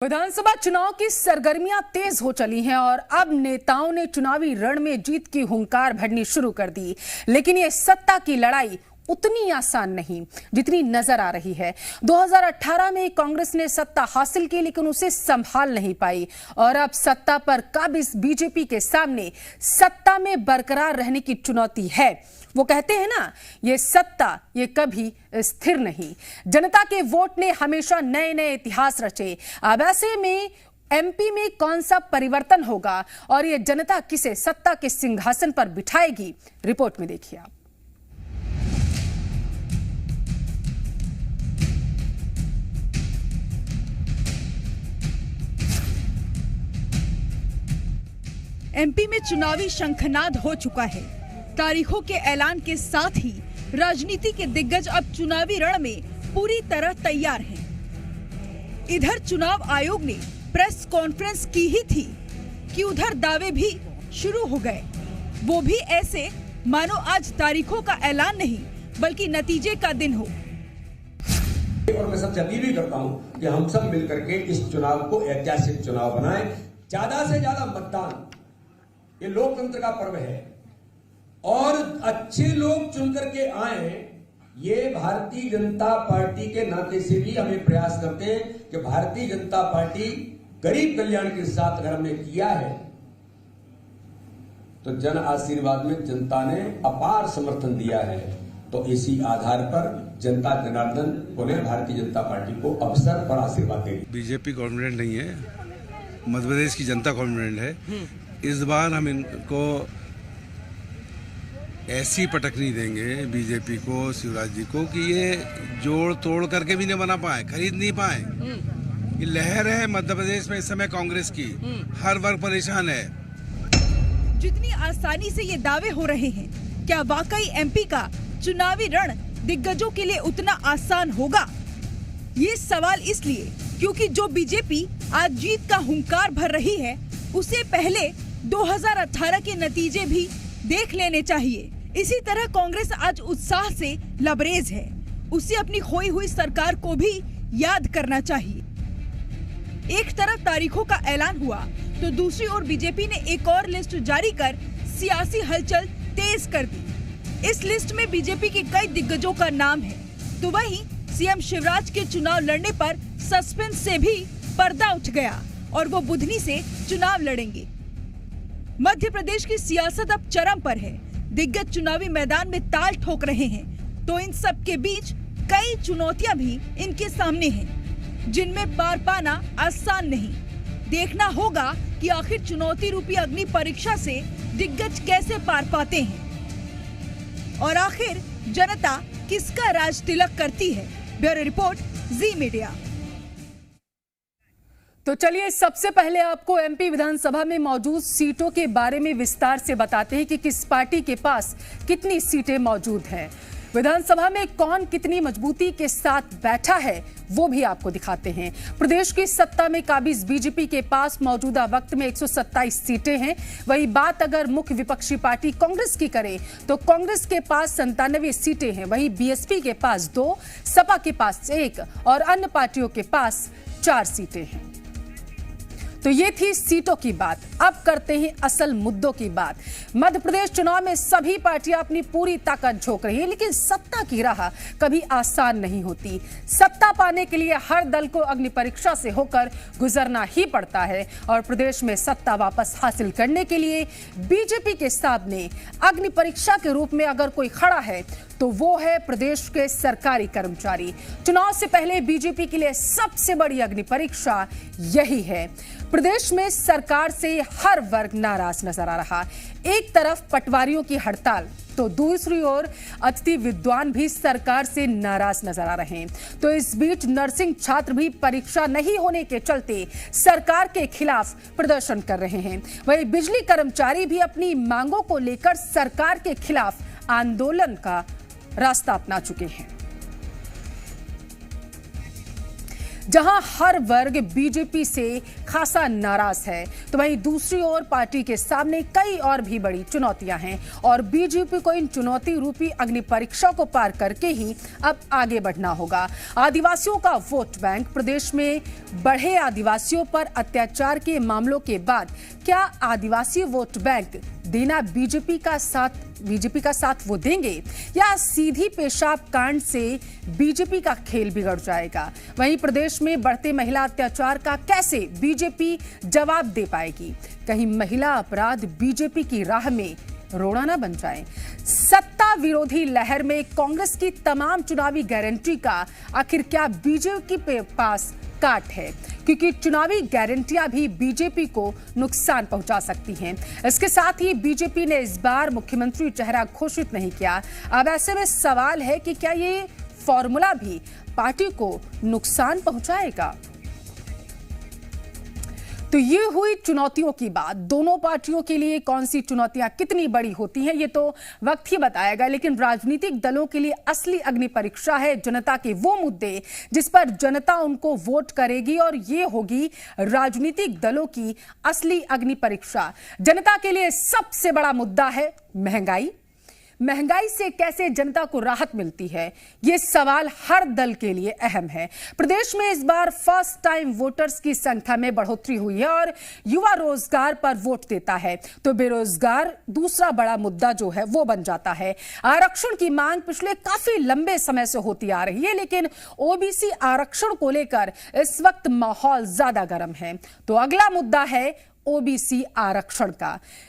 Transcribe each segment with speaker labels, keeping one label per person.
Speaker 1: विधानसभा चुनाव की सरगर्मियां तेज हो चली हैं और अब नेताओं ने चुनावी रण में जीत की हुंकार भरनी शुरू कर दी। लेकिन ये सत्ता की लड़ाई उतनी आसान नहीं जितनी नजर आ रही है। 2018 में कांग्रेस ने सत्ता हासिल की लेकिन उसे संभाल नहीं पाई और अब सत्ता पर काबिज बीजेपी के सामने सत्ता में बरकरार रहने की चुनौती है। वो कहते हैं ना, ये सत्ता ये कभी स्थिर नहीं। जनता के वोट ने हमेशा नए नए इतिहास रचे। अब ऐसे में एमपी में कौन सा परिवर्तन होगा और ये जनता किसे सत्ता के सिंहासन पर बिठाएगी, रिपोर्ट में देखिए आप।
Speaker 2: एमपी में चुनावी शंखनाद हो चुका है। तारीखों के ऐलान के साथ ही राजनीति के दिग्गज अब चुनावी रण में पूरी तरह तैयार हैं। इधर चुनाव आयोग ने प्रेस कॉन्फ्रेंस की ही थी कि उधर दावे भी शुरू हो गए, वो भी ऐसे मानो आज तारीखों का ऐलान नहीं बल्कि नतीजे का दिन हो।
Speaker 3: और मैं सबसे अपील भी करता हूं कि हम सब मिलकर के इस चुनाव को ऐतिहासिक चुनाव बनाएं। ज्यादा से ज्यादा मतदान, ये लोकतंत्र का पर्व है और अच्छे लोग चुन करके आए। ये भारतीय जनता पार्टी के नाते से भी हमें प्रयास करते हैं कि भारतीय जनता पार्टी गरीब कल्याण के साथ अगर हमने किया है तो जन आशीर्वाद में जनता ने अपार समर्थन दिया है। तो इसी आधार पर जनता जनार्दन को ने भारतीय जनता पार्टी को अवसर पर आशीर्वाद दे।
Speaker 4: बीजेपी कॉन्फिडेंट नहीं है, मध्य प्रदेश की जनता कॉन्फिडेंट है। इस बार हम इनको ऐसी पटकनी देंगे बीजेपी को, शिवराज जी को, कि ये जोड़ तोड़ करके भी नहीं बना पाए, खरीद नहीं पाए। ये लहर है मध्य प्रदेश में इस समय कांग्रेस की, हर वर्ग परेशान है।
Speaker 2: जितनी आसानी से ये दावे हो रहे हैं, क्या वाकई एमपी का चुनावी रण दिग्गजों के लिए उतना आसान होगा? ये सवाल इसलिए क्योंकि जो बीजेपी आज जीत का हुंकार भर रही है उसे पहले 2018 के नतीजे भी देख लेने चाहिए। इसी तरह कांग्रेस आज उत्साह से लबरेज है, उसे अपनी खोई हुई सरकार को भी याद करना चाहिए। एक तरफ तारीखों का ऐलान हुआ तो दूसरी ओर बीजेपी ने एक और लिस्ट जारी कर सियासी हलचल तेज कर दी। इस लिस्ट में बीजेपी के कई दिग्गजों का नाम है, तो वहीं सीएम शिवराज के चुनाव लड़ने पर सस्पेंस से भी पर्दा उठ गया और वो बुधनी से चुनाव लड़ेंगे। मध्य प्रदेश की सियासत अब चरम पर है, दिग्गज चुनावी मैदान में ताल ठोक रहे हैं, तो इन सब के बीच कई चुनौतियां भी इनके सामने हैं, जिनमें पार पाना आसान नहीं। देखना होगा कि आखिर चुनौती रूपी अग्नि परीक्षा से दिग्गज कैसे पार पाते हैं और आखिर जनता किसका राज तिलक करती है। ब्यूरो रिपोर्ट, जी मीडिया।
Speaker 1: तो चलिए सबसे पहले आपको एमपी विधानसभा में मौजूद सीटों के बारे में विस्तार से बताते हैं कि किस पार्टी के पास कितनी सीटें मौजूद हैं। विधानसभा में कौन कितनी मजबूती के साथ बैठा है वो भी आपको दिखाते हैं। प्रदेश की सत्ता में काबिज बीजेपी के पास मौजूदा वक्त में 127 सीटें हैं। वही बात अगर मुख्य विपक्षी पार्टी कांग्रेस की करें तो कांग्रेस के पास 97 सीटें हैं। वही बीएसपी के पास 2, सपा के पास 1 और अन्य पार्टियों के पास 4 सीटें हैं। तो ये थी सीटों की बात। अब करते हैं असल मुद्दों की बात। मध्य प्रदेश चुनाव में सभी पार्टियां अपनी पूरी ताकत झोंक रही है, लेकिन सत्ता की राह कभी आसान नहीं होती। सत्ता पाने के लिए हर दल को अग्नि परीक्षा से होकर गुजरना ही पड़ता है और प्रदेश में सत्ता वापस हासिल करने के लिए बीजेपी के सामने अग्नि परीक्षा के रूप में अगर कोई खड़ा है तो वो है प्रदेश के सरकारी कर्मचारी। चुनाव से पहले बीजेपी के लिए सबसे बड़ी अग्नि परीक्षा यही है। प्रदेश में सरकार से हर वर्ग नाराज नजर आ रहा। एक तरफ पटवारियों की हड़ताल तो दूसरी ओर अतिथि विद्वान भी सरकार से नाराज नजर आ रहे हैं। तो इस बीच नर्सिंग छात्र भी परीक्षा नहीं होने के चलते सरकार के खिलाफ प्रदर्शन कर रहे हैं। वहीं बिजली कर्मचारी भी अपनी मांगों को लेकर सरकार के खिलाफ आंदोलन का रास्ता अपना चुके हैं। जहां हर वर्ग बीजेपी से खासा नाराज है, तो वहीं दूसरी ओर पार्टी के सामने कई और भी बड़ी चुनौतियां हैं और बीजेपी को इन चुनौती रूपी अग्नि परीक्षा को पार करके ही अब आगे बढ़ना होगा। आदिवासियों का वोट बैंक, प्रदेश में बढ़े आदिवासियों पर अत्याचार के मामलों के बाद क्या आदिवासी वोट बैंक देना बीजेपी का साथ वो देंगे या सीधी पेशाब कांड से बीजेपी का खेल बिगड़ जाएगा? वहीं प्रदेश में बढ़ते महिला अत्याचार का कैसे बीजेपी जवाब दे पाएगी? कहीं महिला अपराध बीजेपी की राह में रोड़ा ना बन जाए। सत्ता विरोधी लहर में कांग्रेस की तमाम चुनावी गारंटी का आखिर क्या बीजेपी के पास काट है? क्योंकि चुनावी गारंटियां भी बीजेपी को नुकसान पहुंचा सकती हैं। इसके साथ ही बीजेपी ने इस बार मुख्यमंत्री चेहरा घोषित नहीं किया। अब ऐसे में सवाल है कि क्या ये फॉर्मूला भी पार्टी को नुकसान पहुंचाएगा? तो ये हुई चुनौतियों की बात। दोनों पार्टियों के लिए कौन सी चुनौतियां कितनी बड़ी होती हैं ये तो वक्त ही बताएगा, लेकिन राजनीतिक दलों के लिए असली अग्नि परीक्षा है जनता के वो मुद्दे जिस पर जनता उनको वोट करेगी, और ये होगी राजनीतिक दलों की असली अग्नि परीक्षा। जनता के लिए सबसे बड़ा मुद्दा है महंगाई। महंगाई से कैसे जनता को राहत मिलती है, ये सवाल हर दल के लिए अहम है। प्रदेश में इस बार फर्स्ट टाइम वोटर्स की संख्या में बढ़ोतरी हुई है और युवा रोजगार पर वोट देता है, तो बेरोजगार दूसरा बड़ा मुद्दा जो है वो बन जाता है। आरक्षण की मांग पिछले काफी लंबे समय से होती आ रही है, लेकिन ओबीसी आरक्षण को लेकर इस वक्त माहौल ज्यादा गर्म है। तो अगला मुद्दा है ओबीसी आरक्षण का।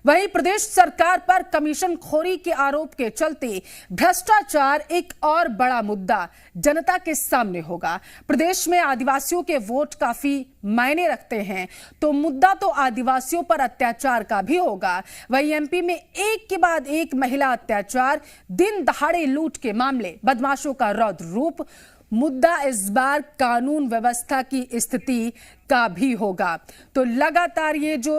Speaker 1: वहीं प्रदेश सरकार पर कमीशन खोरी के आरोप के चलते भ्रष्टाचार एक और बड़ा मुद्दा जनता के सामने होगा। प्रदेश में आदिवासियों के वोट काफी मायने रखते हैं, तो मुद्दा तो आदिवासियों पर अत्याचार का भी होगा। वहीं एमपी में एक के बाद एक महिला अत्याचार, दिन दहाड़े लूट के मामले, बदमाशों का रौद्र रूप। मुद्दा इस बार कानून व्यवस्था की स्थिति का भी होगा। तो लगातार ये जो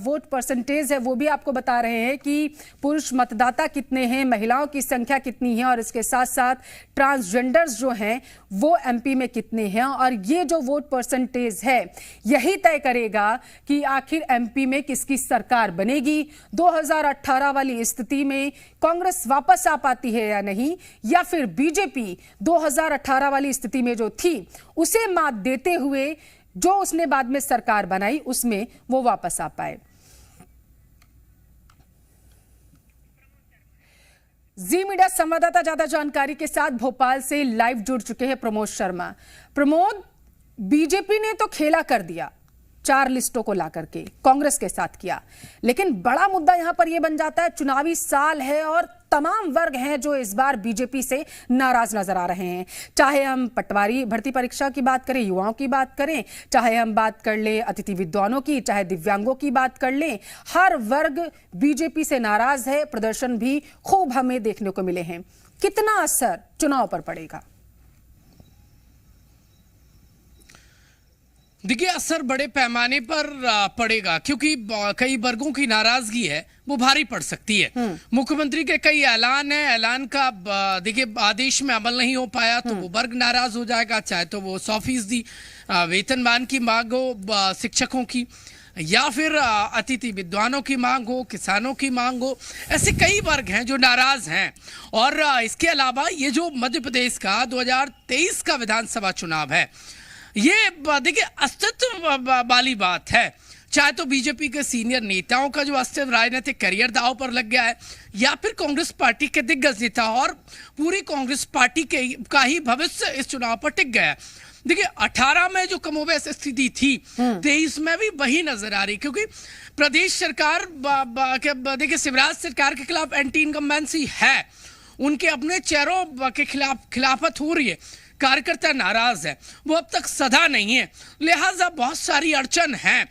Speaker 1: वोट परसेंटेज है वो भी आपको बता रहे हैं कि पुरुष मतदाता कितने हैं, महिलाओं की संख्या कितनी है, और इसके साथ साथ ट्रांसजेंडर्स जो हैं वो एमपी में कितने हैं। और ये जो वोट परसेंटेज है यही तय करेगा कि आखिर एमपी में किसकी सरकार बनेगी। 2018 वाली स्थिति में कांग्रेस वापस आ पाती है या नहीं, या फिर बीजेपी 2018 वाली स्थिति में जो थी उसे मात देते हुए जो उसने बाद में सरकार बनाई उसमें वो वापस आ पाए। जी मीडिया संवाददाता ज्यादा जानकारी के साथ भोपाल से लाइव जुड़ चुके हैं प्रमोद शर्मा। प्रमोद, बीजेपी ने तो खेला कर दिया, 4 लिस्टों को ला करके कांग्रेस के साथ किया, लेकिन बड़ा मुद्दा यहां पर यह बन जाता है, चुनावी साल है और तमाम वर्ग हैं जो इस बार बीजेपी से नाराज नजर आ रहे हैं। चाहे हम पटवारी भर्ती परीक्षा की बात करें, युवाओं की बात करें, चाहे हम बात कर लें अतिथि विद्वानों की, चाहे दिव्यांगों की बात कर लें, हर वर्ग बीजेपी से नाराज है। प्रदर्शन भी खूब हमें देखने को मिले हैं। कितना असर चुनाव पर पड़ेगा?
Speaker 5: देखिए, असर बड़े पैमाने पर पड़ेगा, क्योंकि कई वर्गों की नाराजगी है वो भारी पड़ सकती है। मुख्यमंत्री के कई ऐलान है, ऐलान का देखिए आदेश में अमल नहीं हो पाया तो वो वर्ग नाराज हो जाएगा, चाहे तो वो 100% वेतनमान की मांग हो शिक्षकों की, या फिर अतिथि विद्वानों की मांग हो, किसानों की मांग हो। ऐसे कई वर्ग हैं जो नाराज हैं। और इसके अलावा ये जो मध्य प्रदेश का 2023 का विधानसभा चुनाव है, ये देखिए अस्तित्व वाली बात है। चाहे तो बीजेपी के सीनियर नेताओं का जो अस्तित्व, राजनीतिक करियर दांव पर लग गया है, या फिर कांग्रेस पार्टी के दिग्गज नेता और पूरी कांग्रेस पार्टी का ही भविष्य इस चुनाव पर टिक गया है। देखिए 18 में जो कमोबेश स्थिति थी 23 में भी वही नजर आ रही, क्योंकि प्रदेश सरकार देखिए शिवराज सरकार के खिलाफ एंटी इनकम्बेंसी है, उनके अपने चेहरों के खिलाफत हो रही है, कार्यकर्ता नाराज है, वो अब तक सधा नहीं है, लिहाजा बहुत सारी अड़चन है।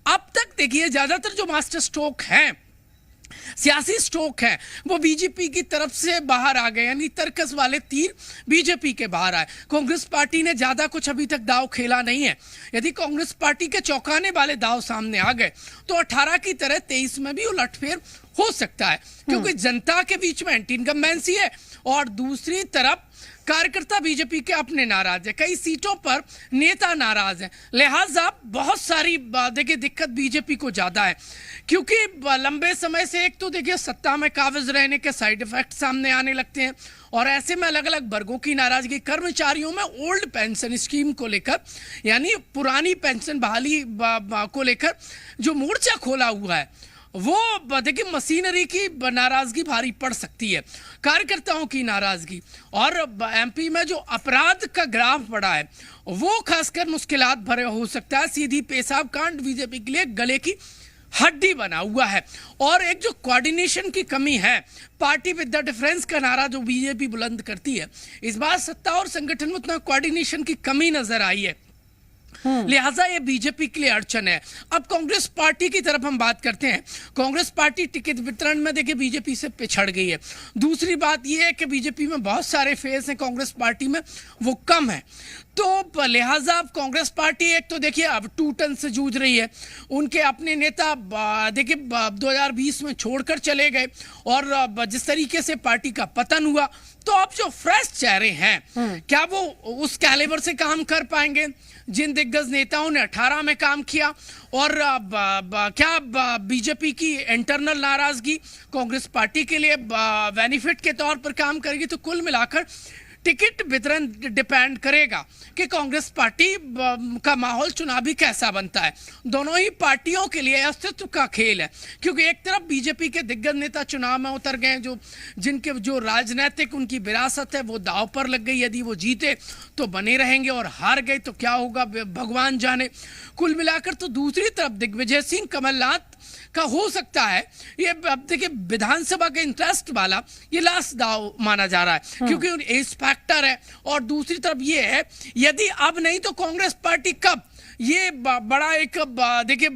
Speaker 5: अब तक देखिए ज्यादातर जो मास्टर स्ट्रोक हैं, सियासी स्ट्रोक है, वो बीजेपी की तरफ से बाहर आ गए, यानी तर्कस वाले तीर बीजेपी के बाहर आए। कांग्रेस पार्टी ने ज्यादा कुछ अभी तक दाव खेला नहीं है। यदि कांग्रेस पार्टी के चौंकाने वाले दाव सामने आ गए तो 18 की तरह 23 में भी उलटफेर हो सकता है, क्योंकि जनता के बीच में एंटी इनकम्बेंसी है और दूसरी तरफ कार्यकर्ता बीजेपी के अपने नाराज है, कई सीटों पर नेता नाराज हैं, लिहाजा बहुत सारी देखिए दिक्कत बीजेपी को ज्यादा है, क्योंकि लंबे समय से एक तो देखिए सत्ता में काबिज रहने के साइड इफेक्ट सामने आने लगते हैं और ऐसे में अलग अलग वर्गों की नाराजगी, कर्मचारियों में ओल्ड पेंशन स्कीम को लेकर यानी पुरानी पेंशन बहाली को लेकर जो मोर्चा खोला हुआ है वो देखिए मशीनरी की नाराजगी भारी पड़ सकती है, कार्यकर्ताओं की नाराजगी और एमपी में जो अपराध का ग्राफ बढ़ा है वो खासकर मुश्किलात भरे हो सकता है। सीधी पेशाब कांड बीजेपी के लिए गले की हड्डी बना हुआ है और एक जो कोऑर्डिनेशन की कमी है, पार्टी विद द डिफरेंस का नारा जो बीजेपी बुलंद करती है, इस बार सत्ता और संगठन में उतना कोऑर्डिनेशन की कमी नजर आई है, लिहाजा ये बीजेपी के लिए अड़चन है। अब कांग्रेस पार्टी की तरफ हम बात करते हैं। कांग्रेस पार्टी टिकट वितरण में देखिए बीजेपी से पिछड़ गई है। दूसरी बात यह है कि बीजेपी में बहुत सारे फेस हैं, कांग्रेस पार्टी में वो कम है, तो लिहाजा अब कांग्रेस पार्टी एक तो देखिए अब टूटन से जूझ रही है, उनके अपने नेता देखिए 2020 में छोड़कर चले गए और जिस तरीके से पार्टी का पतन हुआ, तो अब जो फ्रेश चेहरे हैं क्या वो उस कैलिबर से काम कर पाएंगे जिन दिग्गज नेताओं ने 18 में काम किया, और क्या बीजेपी की इंटरनल नाराजगी कांग्रेस पार्टी के लिए बेनिफिट के तौर पर काम करेगी। तो कुल मिलाकर टिकट वितरण डिपेंड करेगा कि कांग्रेस पार्टी का माहौल चुनावी कैसा बनता है। दोनों ही पार्टियों के लिए अस्तित्व का खेल है, क्योंकि एक तरफ बीजेपी के दिग्गज नेता चुनाव में उतर गए, जिनके जो राजनीतिक उनकी विरासत है वो दांव पर लग गई। यदि वो जीते तो बने रहेंगे और हार गए तो क्या होगा भगवान जाने। कुल मिलाकर तो दूसरी तरफ दिग्विजय सिंह कमलनाथ का हो सकता है ये अब देखिए विधानसभा के इंटरेस्ट वाला ये लास्ट दाव माना जा रहा है, क्योंकि एज फैक्टर है। और दूसरी तरफ ये है यदि अब नहीं तो कांग्रेस पार्टी कब, ये बड़ा एक देखिए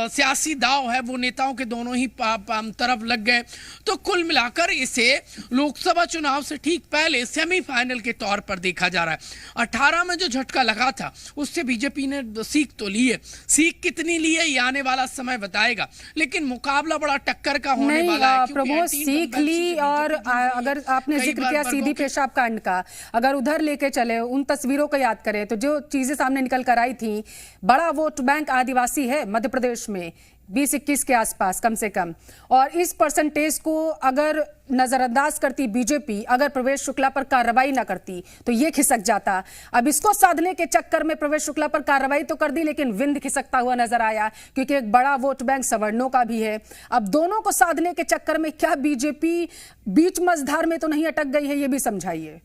Speaker 5: सियासी दाव है, वो नेताओं के दोनों ही तरफ लग गए। तो कुल मिलाकर इसे लोकसभा चुनाव से ठीक पहले सेमीफाइनल के तौर पर देखा जा रहा है। 18 में जो झटका लगा था उससे बीजेपी ने सीख तो ली है, सीख कितनी ली है ये आने वाला समय बताएगा, लेकिन मुकाबला बड़ा टक्कर का होने वाला है।
Speaker 1: प्रभु सीख ली, और अगर आपने जिक्र किया सीधी पेशाब कांड का, अगर उधर लेके चले उन तस्वीरों को याद करें तो जो चीजें सामने निकल कर आई थी, बड़ा वोट बैंक आदिवासी है मध्य प्रदेश में 20-21 के आसपास कम से कम, और इस परसेंटेज को अगर नजरअंदाज करती बीजेपी, अगर प्रवेश शुक्ला पर कार्रवाई ना करती तो ये खिसक जाता। अब इसको साधने के चक्कर में प्रवेश शुक्ला पर कार्रवाई तो कर दी, लेकिन विंध्य खिसकता हुआ नजर आया, क्योंकि एक बड़ा वोट बैंक सवर्णों का भी है। अब दोनों को साधने के चक्कर में क्या बीजेपी बीच मझधार में तो नहीं अटक गई है, ये भी समझाइए।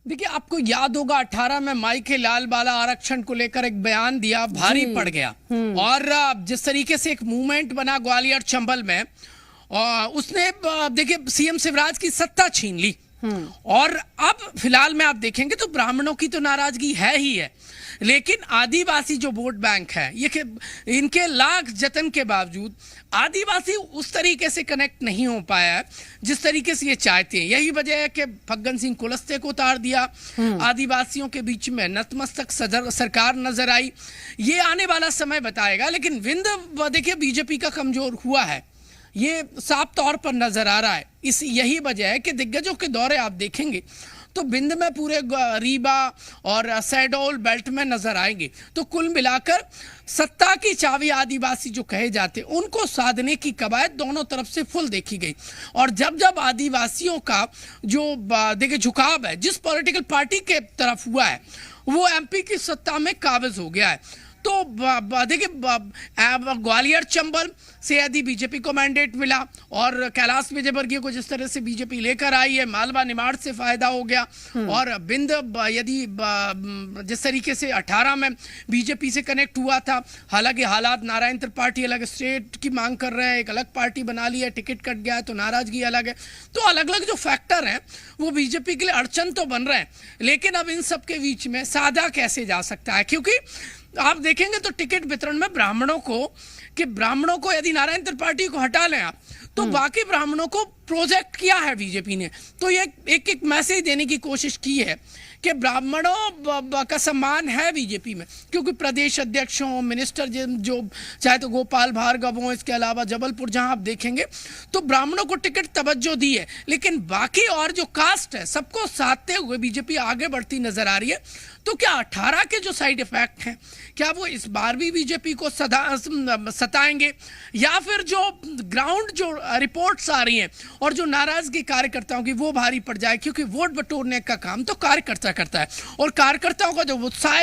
Speaker 5: देखिए आपको याद होगा 18 में माई के लाल बाला आरक्षण को लेकर एक बयान दिया, भारी पड़ गया, और जिस तरीके से एक मूवमेंट बना ग्वालियर चंबल में, उसने देखिए सीएम शिवराज की सत्ता छीन ली। और अब फिलहाल में आप देखेंगे तो ब्राह्मणों की तो नाराजगी है ही है, लेकिन आदिवासी जो वोट बैंक है ये इनके लाख जतन के बावजूद आदिवासी उस तरीके से कनेक्ट नहीं हो पाया है जिस तरीके से ये चाहते हैं। यही वजह है कि फग्गन सिंह कुलस्ते को उतार दिया, आदिवासियों के बीच में नतमस्तक सरकार नजर आई। ये आने वाला समय बताएगा, लेकिन विंध्य देखिए बीजेपी का कमजोर हुआ है, ये साफ तौर पर नजर आ रहा है। यही वजह है कि दिग्गजों के दौरे आप देखेंगे तो बिंद में पूरे रीवा और सैडोल बेल्ट में नजर आएंगे। तो कुल मिलाकर सत्ता की चाबी आदिवासी जो कहे जाते उनको साधने की कवायद दोनों तरफ से फुल देखी गई। और जब जब आदिवासियों का जो देखिए झुकाव है जिस पॉलिटिकल पार्टी के तरफ हुआ है वो एमपी की सत्ता में काबिज हो गया है। तो देखिए ग्वालियर चंबल से यदि बीजेपी को मैंडेट मिला और कैलाश विजयवर्गीय को जिस तरह से बीजेपी लेकर आई है, मालवा निमाड़ से फायदा हो गया, और बिंद यदि जिस तरीके से 18 में बीजेपी से कनेक्ट हुआ था, हालांकि हालात नारायण त्रिपाठी अलग स्टेट की मांग कर रहे हैं, एक अलग पार्टी बना ली है, टिकट कट गया है तो नाराजगी अलग है। तो अलग अलग जो फैक्टर हैं वो बीजेपी के लिए अड़चन तो बन रहे हैं, लेकिन अब इन सब के बीच में साधा कैसे जा सकता है, क्योंकि आप देखेंगे तो टिकट वितरण में ब्राह्मणों को यदि नारायण त्रिपाठी को हटा लें आप तो बाकी ब्राह्मणों को प्रोजेक्ट किया है बीजेपी ने। तो ये एक मैसेज देने की कोशिश की है कि ब्राह्मणों का सम्मान है बीजेपी में, क्योंकि प्रदेश अध्यक्ष हों, मिनिस्टर जो चाहे तो गोपाल भार्गव हों, इसके अलावा जबलपुर जहां आप देखेंगे तो ब्राह्मणों को टिकट तवज्जो दी है, लेकिन बाकी और जो कास्ट है सबको साधते हुए बीजेपी आगे बढ़ती नजर आ रही है। तो क्या 18 के जो साइड इफेक्ट हैं, क्या वो इस बार भी बीजेपी को सताएंगे, या फिर जो ग्राउंड जो रिपोर्ट्स आ रही हैं और जो नाराजगी कार्यकर्ताओं की वो भारी पड़ जाए, क्योंकि वोट बटोरने का काम तो कार्यकर्ता करता है और कार्यकर्ताओं का जो उत्साह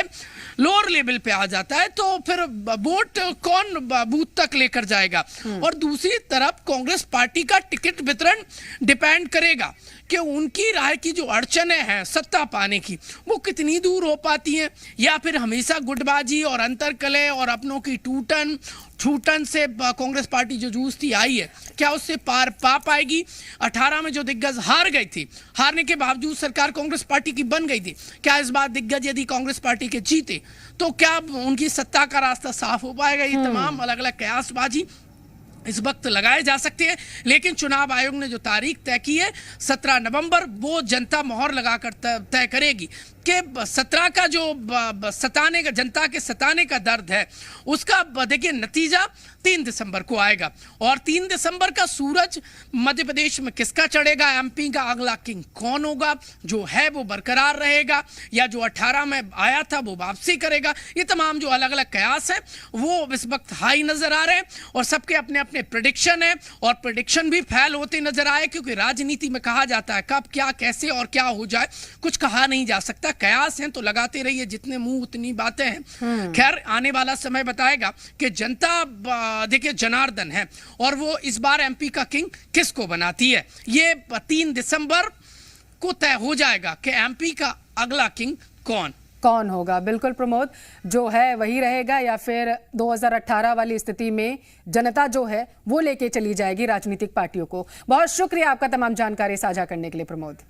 Speaker 5: लोअर लेवल पे आ जाता है तो फिर वोट कौन बूथ तक लेकर जाएगा। और दूसरी तरफ कांग्रेस पार्टी का टिकट वितरण डिपेंड करेगा कि उनकी राय की जो अड़चनें हैं सत्ता पाने की वो कितनी दूर हो पाती हैं, या फिर हमेशा गुटबाजी और अंतरकलह और अपनों की छूटन से कांग्रेस पार्टी जो जूझती आई है क्या उससे पार पा पाएगी। 18 में जो दिग्गज हार गई थी, हारने के बावजूद सरकार कांग्रेस पार्टी की बन गई थी, क्या इस बार दिग्गज यदि कांग्रेस पार्टी के जीते तो क्या उनकी सत्ता का रास्ता साफ हो पाएगा। ये तमाम अलग अलग कयासबाजी इस वक्त लगाए जा सकते हैं, लेकिन चुनाव आयोग ने जो तारीख तय की है 17 नवंबर, वो जनता मोहर लगाकर तय करेगी कि 17 का जो सताने का, जनता के सताने का दर्द है उसका देखिए नतीजा 3 दिसंबर को आएगा। और 3 दिसंबर का सूरज मध्य प्रदेश में किसका चढ़ेगा, एमपी का अगला किंग कौन होगा, जो है वो बरकरार रहेगा या जो 18 में आया था वो वापसी करेगा। ये तमाम जो अलग अलग कयास है वो इस वक्त हाई नजर आ रहे हैं और सबके अपने अपने प्रेडिक्शन है और प्रेडिक्शन भी फेल होते नजर आए, क्योंकि राजनीति में कहा जाता है कब क्या कैसे और क्या हो जाए कुछ कहा नहीं जा सकता। कयास हैं तो लगाते रहिए, जितने मुंह उतनी बातें हैं। खैर आने वाला समय बताएगा कि जनता देखिए जनार्दन है और वो इस बार एमपी का किंग किसको बनाती है। ये 3 दिसंबर को तय हो जाएगा कि एमपी का अगला किंग कौन होगा। बिल्कुल प्रमोद, जो है वही रहेगा या फिर 2018 वाली स्थिति में जनता जो है वो लेके चली जाएगी राजनीतिक पार्टियों को। बहुत शुक्रिया आपका तमाम जानकारी साझा करने के लिए प्रमोद।